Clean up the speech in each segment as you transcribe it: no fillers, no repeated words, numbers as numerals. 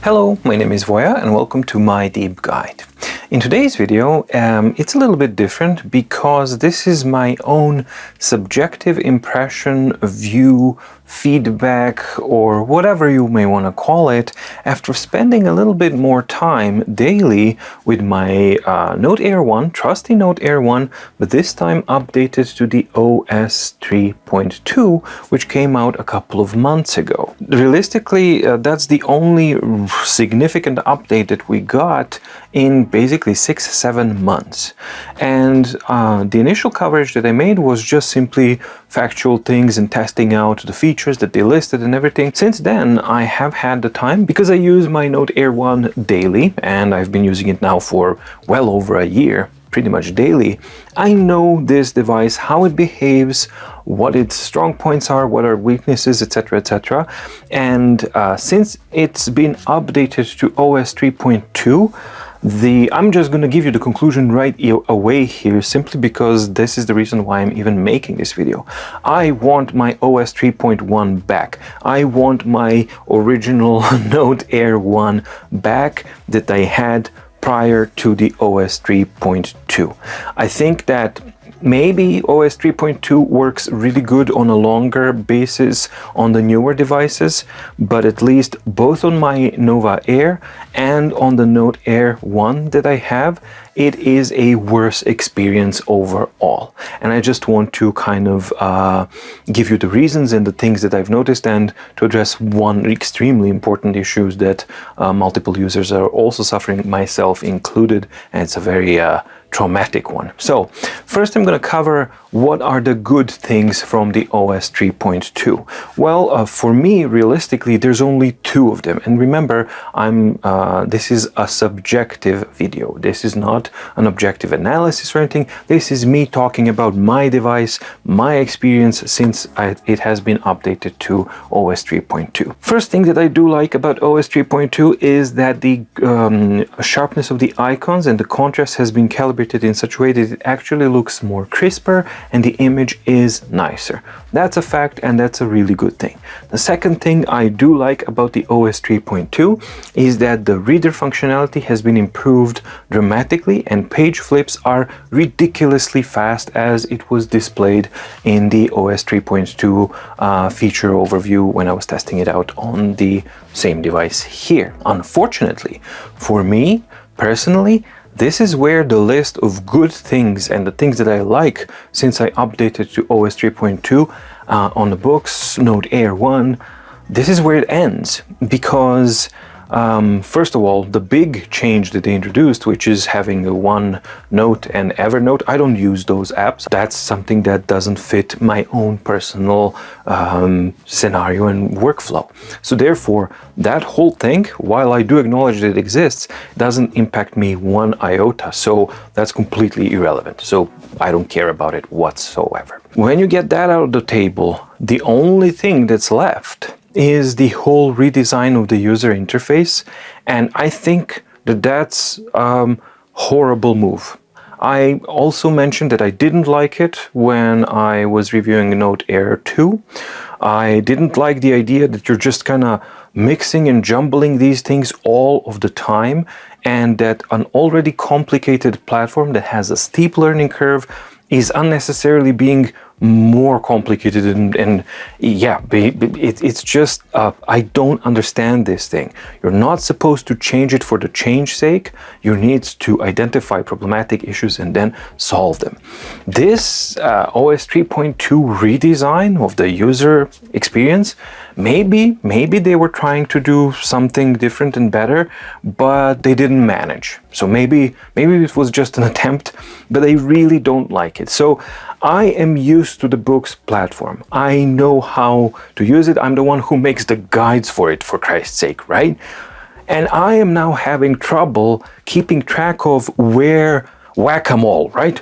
Hello, my name is Voya and welcome to My Deep Guide. In today's video, it's a little bit different because this is my own subjective impression, view, feedback, or whatever you may want to call it, after spending a little bit more time daily with my Note Air 1, trusty Note Air 1, but this time updated to the OS 3.2, which came out a couple of months ago. Realistically, that's the only significant update that we got in basically 6-7 months. And the initial coverage that I made was just simply factual things and testing out the features that they listed and everything. Since then, I have had the time because I use my Note Air 1 daily, and I've been using it now for well over a year, pretty much daily. I know this device, how it behaves, what its strong points are, what are weaknesses, etc., etc. And since it's been updated to OS 3.2, I'm just going to give you the conclusion right away here, simply because this is the reason why I'm even making this video. I want my OS 3.1 back. I want my original Note Air 1 back that I had prior to the OS 3.2. I think that maybe OS 3.2 works really good on a longer basis on the newer devices, but at least both on my Nova Air and on the Note Air 1 that I have, it is a worse experience overall. And I just want to kind of give you the reasons and the things that I've noticed, and to address one extremely important issue that multiple users are also suffering, myself included, and it's a very traumatic one. So first I'm going to cover what are the good things from the OS 3.2. Well, for me, realistically, there's only two of them. And remember, this is a subjective video. This is not an objective analysis or anything. This is me talking about my device, my experience since it has been updated to OS 3.2. First thing that I do like about OS 3.2 is that the sharpness of the icons and the contrast has been calibrated in such a way that it actually looks more crisper and the image is nicer. That's a fact, and that's a really good thing. The second thing I do like about the OS 3.2 is that the reader functionality has been improved dramatically, and page flips are ridiculously fast as it was displayed in the OS 3.2 feature overview when I was testing it out on the same device here. Unfortunately, for me personally, this is where the list of good things and the things that I like since I updated to OS 3.2 on the Boox, Note Air 1, this is where it ends. Because first of all, the big change that they introduced, which is having a OneNote and Evernote, I don't use those apps. That's something that doesn't fit my own personal scenario and workflow. So therefore, that whole thing, while I do acknowledge that it exists, doesn't impact me one iota. So that's completely irrelevant. So I don't care about it whatsoever. When you get that out of the table, the only thing that's left is the whole redesign of the user interface, and I think that that's a horrible move. I also mentioned that I didn't like it when I was reviewing Note Air 2. I didn't like the idea that you're just kind of mixing and jumbling these things all of the time, and that an already complicated platform that has a steep learning curve is unnecessarily being more complicated, and yeah, it's just I don't understand this thing. You're not supposed to change it for the change sake. You need to identify problematic issues and then solve them. This OS 3.2 redesign of the user experience, maybe they were trying to do something different and better, but they didn't manage. So maybe it was just an attempt, but I really don't like it. So I am used to the Boox platform. I know how to use it. I'm the one who makes the guides for it, for Christ's sake, right? And I am now having trouble keeping track of where whack-a-mole, right?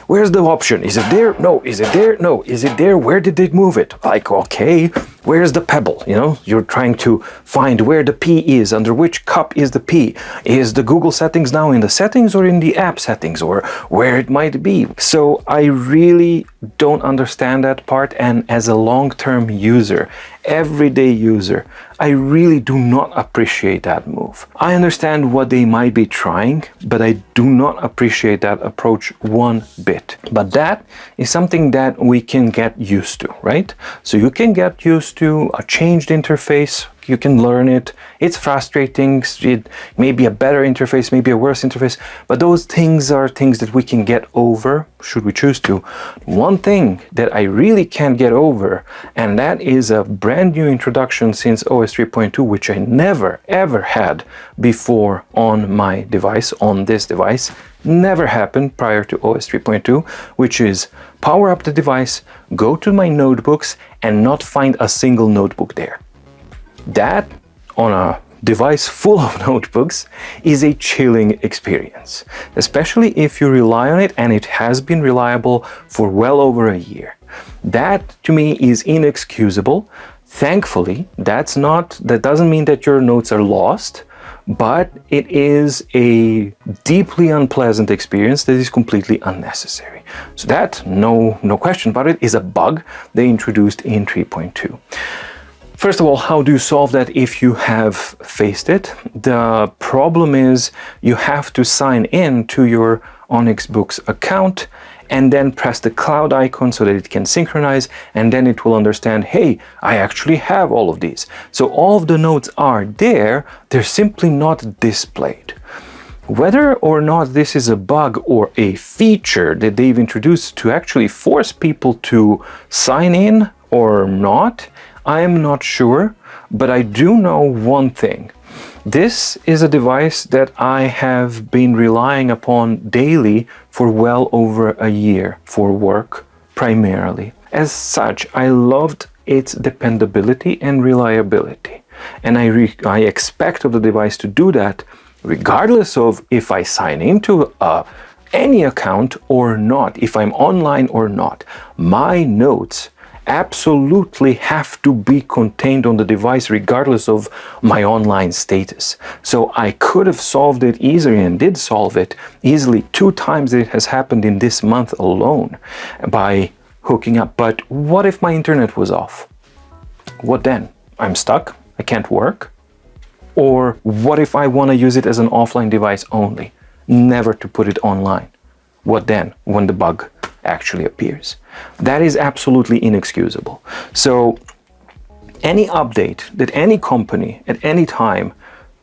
Where's the option? Is it there? No. Is it there? No. Is it there? Where did they move it? Like, okay, where's the pebble? You know, you're trying to find where the P is, under which cup is the P. Is the Google settings now in the settings or in the app settings, or where it might be? So I really don't understand that part, and as a long-term user, everyday user, I really do not appreciate that move. I understand what they might be trying, but I do not appreciate that approach one bit. But that is something that we can get used to, right? So you can get used to a changed interface. You can learn it. It's frustrating. It may be a better interface, maybe a worse interface, but those things are things that we can get over, should we choose to. One thing that I really can't get over, and that is a brand new introduction since OS 3.2, which I never ever had before on my device, on this device. Never happened prior to OS 3.2, which is power up the device, go to my notebooks, and not find a single notebook there. That, on a device full of notebooks, is a chilling experience, especially if you rely on it, and it has been reliable for well over a year. That, to me, is inexcusable. Thankfully, that doesn't mean that your notes are lost, but it is a deeply unpleasant experience that is completely unnecessary. So that, no question about it, is a bug they introduced in 3.2. First of all, how do you solve that if you have faced it? The problem is you have to sign in to your Onyx Boox account and then press the cloud icon so that it can synchronize, and then it will understand, hey, I actually have all of these. So all of the notes are there, they're simply not displayed. Whether or not this is a bug or a feature that they've introduced to actually force people to sign in or not, I am not sure, but I do know one thing. This is a device that I have been relying upon daily for well over a year for work, primarily. As such, I loved its dependability and reliability. And I expect of the device to do that regardless of if I sign into any account or not, if I'm online or not. My notes absolutely have to be contained on the device regardless of my online status. So I could have solved it easily, and did solve it easily 2 times. It has happened in this month alone by hooking up. But what if my internet was off? What then? I'm stuck? I can't work? Or what if I want to use it as an offline device only, never to put it online? What then when the bug actually appears? That is absolutely inexcusable. So any update that any company at any time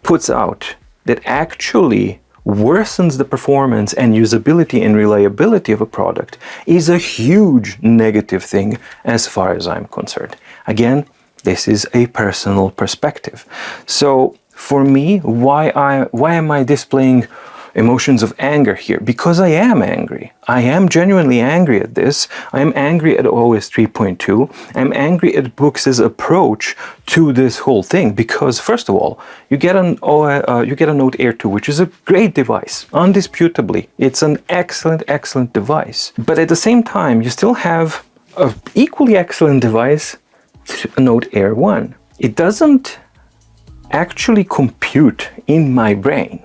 puts out that actually worsens the performance and usability and reliability of a product is a huge negative thing as far as I'm concerned. Again, this is a personal perspective. So for me, why am I displaying emotions of anger here? Because I am angry. I am genuinely angry at this. I am angry at OS 3.2. I'm angry at Boox's approach to this whole thing because, first of all, you get a Note Air 2, which is a great device, undisputably. It's an excellent device. But at the same time, you still have an equally excellent device, a Note Air 1. It doesn't actually compute in my brain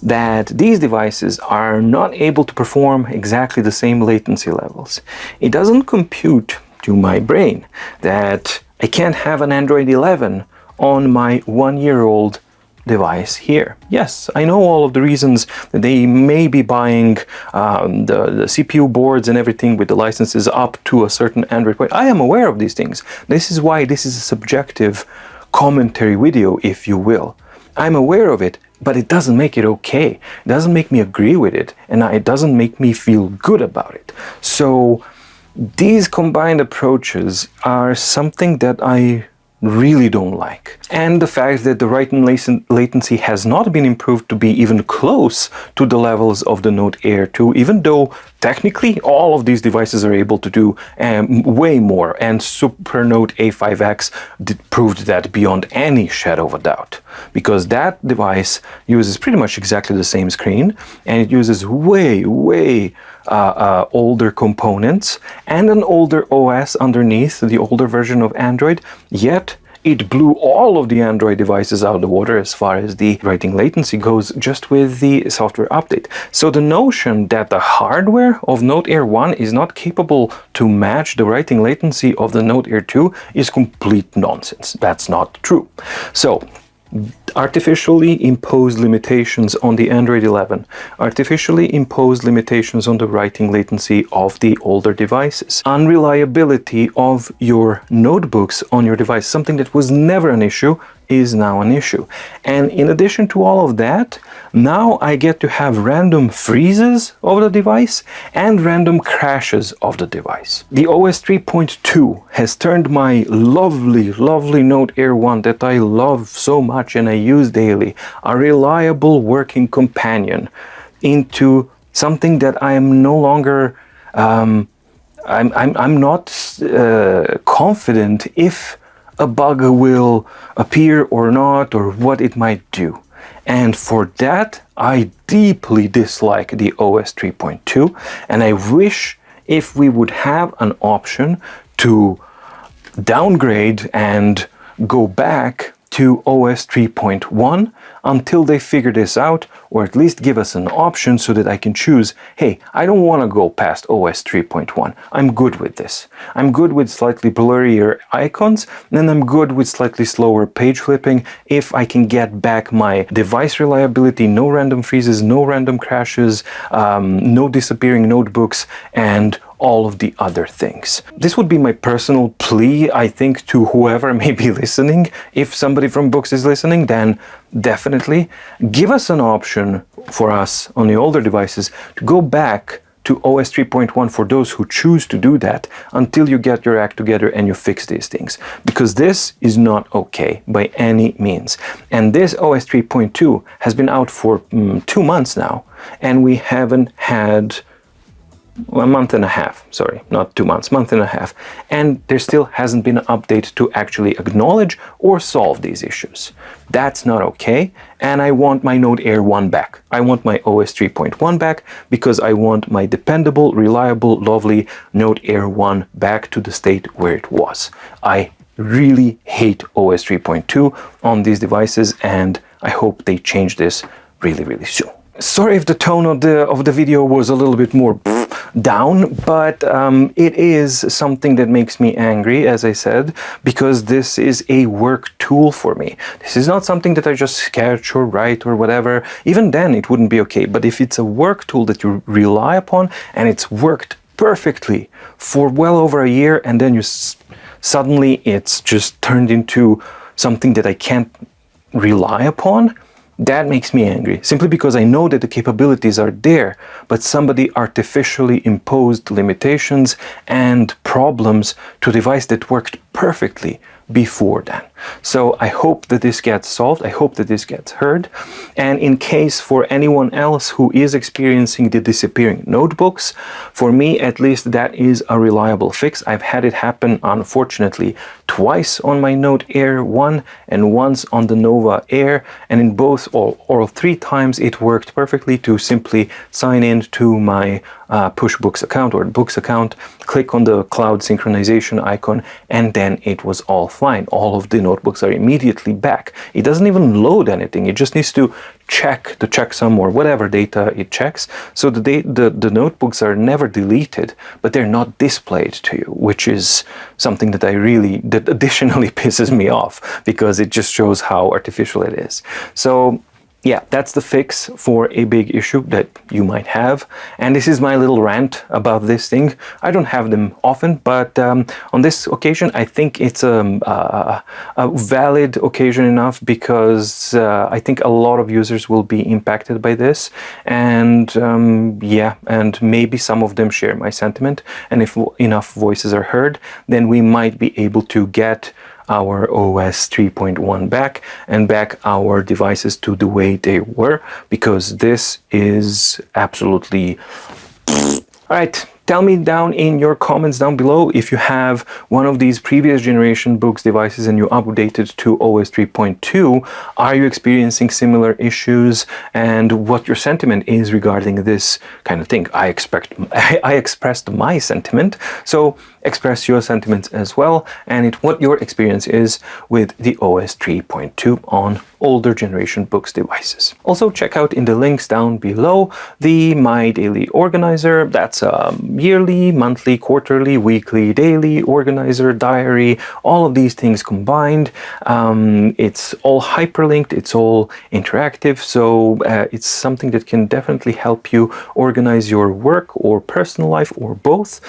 that these devices are not able to perform exactly the same latency levels. It doesn't compute to my brain that I can't have an Android 11 on my 1-year-old device here. Yes, I know all of the reasons that they may be buying the CPU boards and everything with the licenses up to a certain Android point. I am aware of these things. This is why this is a subjective commentary video, if you will. I'm aware of it, but it doesn't make it okay. It doesn't make me agree with it, and it doesn't make me feel good about it. So these combined approaches are something that I really don't like. And the fact that the write-in latency has not been improved to be even close to the levels of the Note Air 2, even though technically all of these devices are able to do way more, and Super Note A5X proved that beyond any shadow of a doubt, because that device uses pretty much exactly the same screen, and it uses way older components and an older OS underneath, the older version of Android, yet it blew all of the Android devices out of the water as far as the writing latency goes just with the software update. So the notion that the hardware of Note Air 1 is not capable to match the writing latency of the Note Air 2 is complete nonsense. That's not true. So artificially imposed limitations on the Android 11, artificially imposed limitations on the writing latency of the older devices, unreliability of your notebooks on your device, something that was never an issue, is now an issue. And in addition to all of that, now I get to have random freezes of the device and random crashes of the device. The OS 3.2 has turned my lovely, lovely Note Air 1 that I love so much and I use daily, a reliable working companion, into something that I am no longer I'm not confident if a bug will appear or not, or what it might do. And for that, I deeply dislike the OS 3.2, and I wish if we would have an option to downgrade and go back to OS 3.1 until they figure this out, or at least give us an option so that I can choose, hey, I don't want to go past OS 3.1. I'm good with this. I'm good with slightly blurrier icons, and I'm good with slightly slower page flipping if I can get back my device reliability, no random freezes, no random crashes, no disappearing notebooks, and all of the other things. This would be my personal plea, I think, to whoever may be listening. If somebody from Boox is listening, then definitely give us an option for us on the older devices to go back to OS 3.1 for those who choose to do that until you get your act together and you fix these things. Because this is not okay by any means. And this OS 3.2 has been out for 2 months now, and we haven't had a month and a half, sorry, not 2 months, month and a half, and there still hasn't been an update to actually acknowledge or solve these issues. That's not okay, and I want my Note Air 1 back. I want my OS 3.1 back because I want my dependable, reliable, lovely Note Air 1 back to the state where it was. I really hate OS 3.2 on these devices, and I hope they change this really, really soon. Sorry if the tone of the video was a little bit more down, but it is something that makes me angry, as I said, because this is a work tool for me. This is not something that I just sketch or write or whatever. Even then it wouldn't be okay, but if it's a work tool that you rely upon and it's worked perfectly for well over a year, and then suddenly it's just turned into something that I can't rely upon, that makes me angry, simply because I know that the capabilities are there, but somebody artificially imposed limitations and problems to a device that worked perfectly before then. So I hope that this gets solved. I hope that this gets heard. And in case for anyone else who is experiencing the disappearing notebooks, for me at least that is a reliable fix. I've had it happen, unfortunately, twice on my Note Air 1 and once on the Nova Air, and in both or 3 times it worked perfectly to simply sign in to my push Boox account or Boox account, click on the cloud synchronization icon, and then it was all fine. All of the notebooks are immediately back. It doesn't even load anything. It just needs to check the checksum or whatever data it checks. So the notebooks are never deleted, but they're not displayed to you, which is something that that additionally pisses me off, because it just shows how artificial it is. So yeah, that's the fix for a big issue that you might have. And this is my little rant about this thing. I don't have them often, but on this occasion, I think it's a valid occasion enough, because I think a lot of users will be impacted by this. And yeah, and maybe some of them share my sentiment. And if enough voices are heard, then we might be able to get our OS 3.1 back and back our devices to the way they were, because this is absolutely... All right, Tell me down in your comments down below if you have one of these previous generation Boox devices and you updated to OS 3.2. Are you experiencing similar issues, and what your sentiment is regarding this kind of thing? I expressed my sentiment, so express your sentiments as well, and what your experience is with the OS 3.2 on older generation Boox devices. Also, check out in the links down below the My Daily Organizer. That's a yearly, monthly, quarterly, weekly, daily organizer, diary, all of these things combined. It's all hyperlinked, it's all interactive, so it's something that can definitely help you organize your work or personal life or both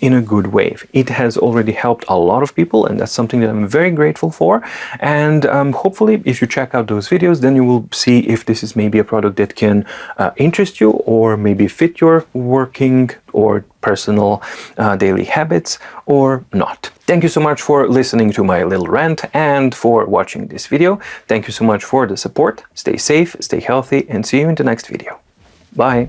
in a good way. It has already helped a lot of people, and that's something that I'm very grateful for. And hopefully, if you check out those videos, then you will see if this is maybe a product that can interest you or maybe fit your working or personal daily habits or not. Thank you so much for listening to my little rant and for watching this video. Thank you so much for the support. Stay safe, stay healthy, and see you in the next video. Bye.